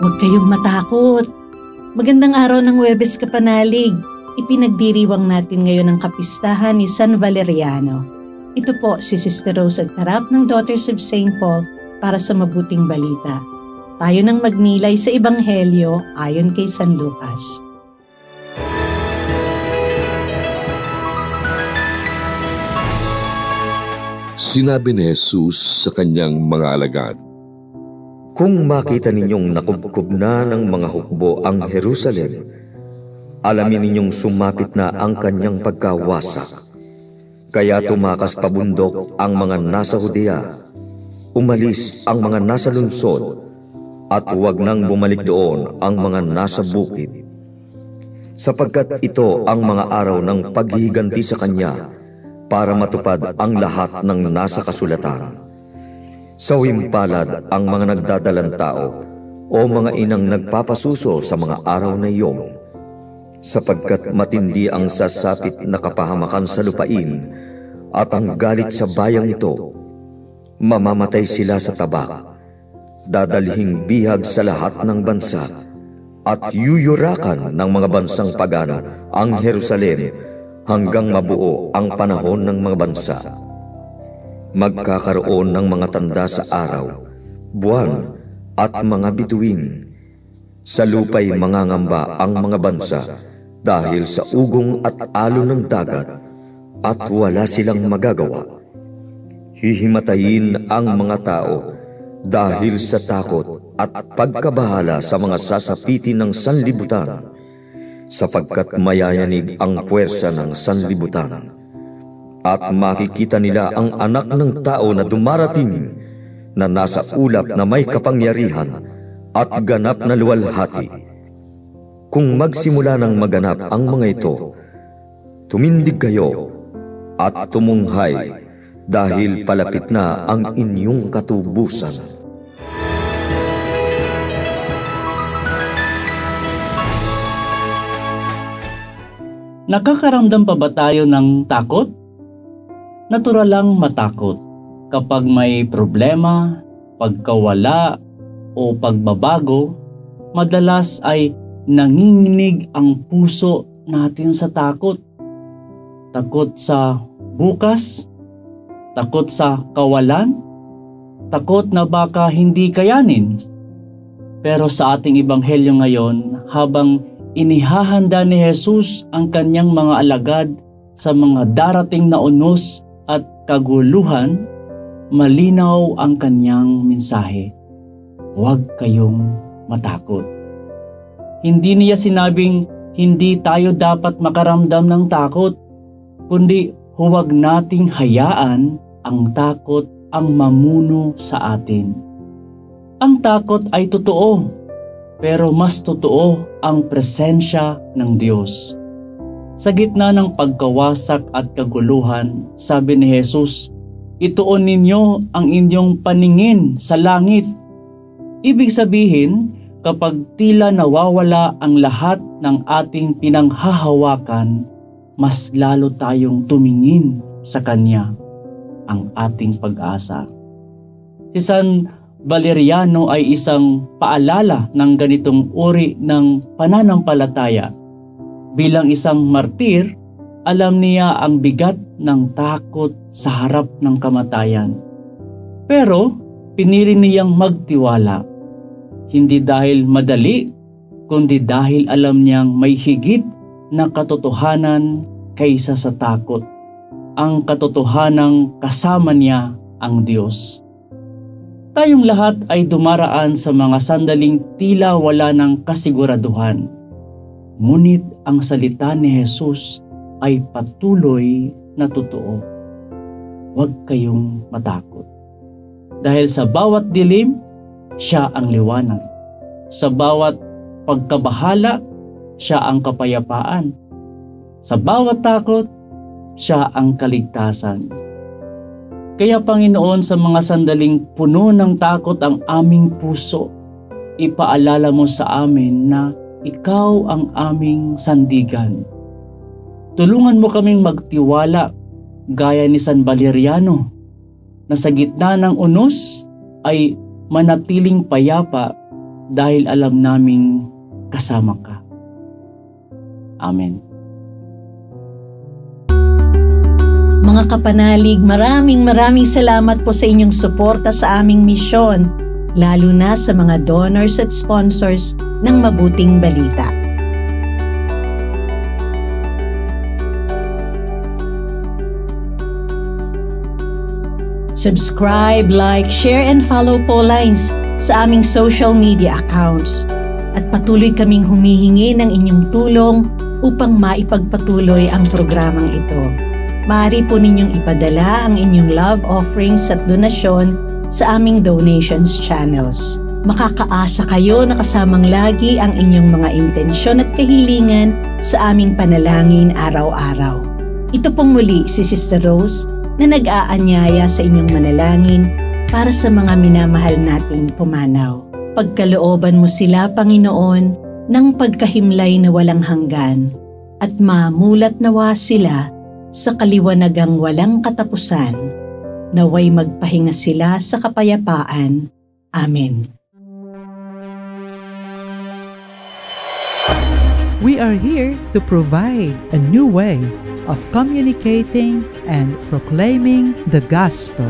Huwag kayong matakot. Magandang araw ng Huwebes Kapanalig. Ipinagdiriwang natin ngayon ang kapistahan ni San Valeriano. Ito po si Sister Rose Agtarap ng Daughters of St. Paul para sa mabuting balita. Tayo nang magnilay sa Ebanghelyo ayon kay San Lucas. Sinabi ni Jesus sa kanyang mga alagad, "Kung makita ninyong nakubkob na ng mga hukbo ang Jerusalem, alamin ninyong sumapit na ang kanyang pagkawasak. Kaya tumakas pabundok ang mga nasa Judea, umalis ang mga nasa lungsod, at huwag nang bumalik doon ang mga nasa bukid. Sapagkat ito ang mga araw ng paghihiganti sa kanya para matupad ang lahat ng nasa kasulatan. Sawimpalad ang mga nagdadalang tao o mga inang nagpapasuso sa mga araw na iyon, sapagkat matindi ang sasapit na kapahamakan sa lupain at ang galit sa bayang ito. Mamamatay sila sa tabak, dadalhing bihag sa lahat ng bansa, at yuyurakan ng mga bansang pagano ang Jerusalem hanggang mabuo ang panahon ng mga bansa. Magkakaroon ng mga tanda sa araw, buwan at mga bituin. Sa lupa'y mangangamba ang mga bansa dahil sa ugong at alon ng dagat, at wala silang magagawa. Hihimatayin ang mga tao dahil sa takot at pagkabahala sa mga sasapitin ng sanlibutan, sapagkat mayayanig ang puwersa ng sanlibutan. At makikita nila ang anak ng tao na dumarating, na nasa ulap na may kapangyarihan at ganap na luwalhati. Kung magsimula ng maganap ang mga ito, tumindig kayo at tumunghay, dahil palapit na ang inyong katubusan." Nakakaramdam pa ba tayo ng takot? Natural lang matakot kapag may problema, pagkawala o pagbabago. Madalas ay nanginginig ang puso natin sa takot. Takot sa bukas, takot sa kawalan, takot na baka hindi kayanin. Pero sa ating ebanghelyo ngayon, habang inihahanda ni Jesus ang kanyang mga alagad sa mga darating na unos at kaguluhan, malinaw ang kanyang mensahe. Huwag kayong matakot. Hindi niya sinabing hindi tayo dapat makaramdam ng takot, kundi huwag nating hayaan ang takot ang mamuno sa atin. Ang takot ay totoo, pero mas totoo ang presensya ng Diyos. Sa gitna ng pagkawasak at kaguluhan, sabi ni Jesus, "Ituon ninyo ang inyong paningin sa langit." Ibig sabihin, kapag tila nawawala ang lahat ng ating pinanghahawakan, mas lalo tayong tumingin sa Kanya, ang ating pag-asa. Si San Valeriano ay isang paalala ng ganitong uri ng pananampalataya. Bilang isang martir, alam niya ang bigat ng takot sa harap ng kamatayan. Pero pinili niyang magtiwala. Hindi dahil madali, kundi dahil alam niyang may higit na katotohanan kaysa sa takot. Ang katotohanang kasama niya ang Diyos. Tayong lahat ay dumaraan sa mga sandaling tila wala ng kasiguraduhan. Ngunit ang salita ni Jesus ay patuloy na totoo. Huwag kayong matakot. Dahil sa bawat dilim, siya ang liwanag. Sa bawat pagkabahala, siya ang kapayapaan. Sa bawat takot, siya ang kaligtasan. Kaya Panginoon, sa mga sandaling puno ng takot ang aming puso, ipaalala mo sa amin na Ikaw ang aming sandigan. Tulungan mo kaming magtiwala gaya ni San Valeriano, na sa gitna ng unos ay manatiling payapa dahil alam naming kasama ka. Amen. Mga kapanalig, maraming salamat po sa inyong suporta sa aming misyon, lalo na sa mga donors at sponsors ng Mabuting Balita. Subscribe, like, share, and follow po lines sa aming social media accounts. At patuloy kaming humihingi ng inyong tulong upang maipagpatuloy ang programang ito. Maaari po ninyong ipadala ang inyong love offerings at donasyon sa aming donations channels. Makakaasa kayo na kasamang lagi ang inyong mga intensyon at kahilingan sa aming panalangin araw-araw. Ito pong muli si Sister Rose na nag-aanyaya sa inyong manalangin para sa mga minamahal nating pumanaw. Pagkalooban mo sila, Panginoon, ng pagkahimlay na walang hanggan at mamulat nawa sila sa kaliwanagang walang katapusan. Naway magpahinga sila sa kapayapaan. Amen. We are here to provide a new way of communicating and proclaiming the gospel.